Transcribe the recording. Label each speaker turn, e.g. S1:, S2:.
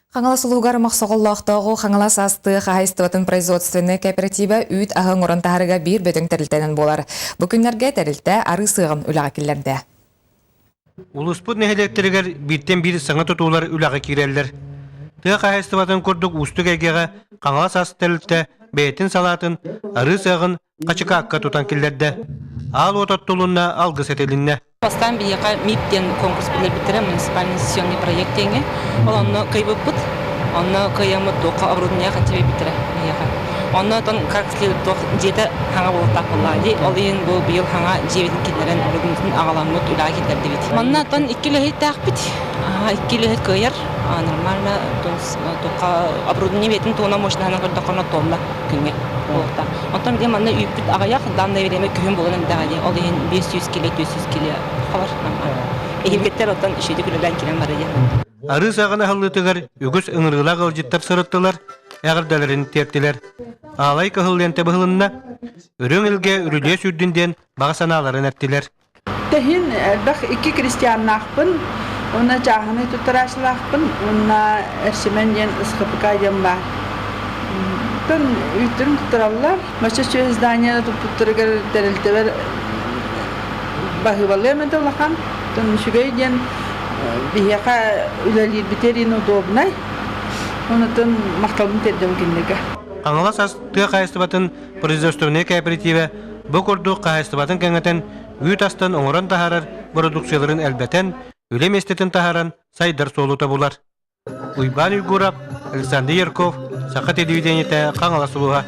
S1: Хаңала сулугар мақсоғыллақтағы Хаңала састы қағайстыватын производственный кооператива үйт ағын орын тағырыға бір бөтің тәрілтенін болар. Бүкіндерге тәрілті ары сығын үліға келерді.
S2: Улуспут нәхелектергер биттен бір саңа тұтулар үліға керелер. Тыға қағайстыватын көрдік ұстық әгеға Хаңала састы тәрілті бәйтін салатын ары сығын қачықа аққа тұтан келерді. Ал отаттылына алғы сәтелінне.
S3: Постан бияка МИПтен конкурс билер битере муниципальный сессионный проект теңе. Ол онны кайбып бут. Онны каямы тока оборудование хатибе битере бияка. Онны тон как следует тох жете хаңа болтак буллади. Ол ен бу быйыл хаңа жебетин китлерен оборудованиятын агаламыт үлага китлерди бит. Манна тон 2 лехет так бит. 2 лехет каяр. Нормально тон тока оборудование бетин тона мощныйна көрдөкөнө тонна күнгө. Болта. Онтан бия манна үйпүт агаяк данна береме күн болгон дагади. Ол ен 500 кило 400 кило. Халар нормально. Эйгеттер оттан ишеди күлөдөн кирен бар экен.
S2: Ары сағына халлытыгар үгіс ыңырғыла ғылжыттар сырыттылар, әғірдәлерін тертілер. Алай көхілленті бұғылынна, үрің үлге үріле сүрдінден бағасаналарын әттілер.
S4: Тәхін әлбәқ 2 крестьяннақпын, оны жағыны тұттырашылақпын, оны әршімен ден ұсқыпыға ден бар. Тын үйтін тұттыралар, маша сөз зданияны тұттырығыр дәрілтівер бағывалы әмеді олақан, тын үшігей ден бияка үлелер битерин удобнай. Онытын мақталбын тердем кеннеге.
S2: Аңала сас тыға қайыстыбатын производственный кооперативе бұл көрдік қайыстыбатын кәңетен үйт астын оңыран тахарар продукцияларын әлбәтен үлем естетін тахаран сайдар солута бұлар. Уйбан Уйгурап, Александр Ярков, Сақат Едвиденеті Қаңала Сулуға.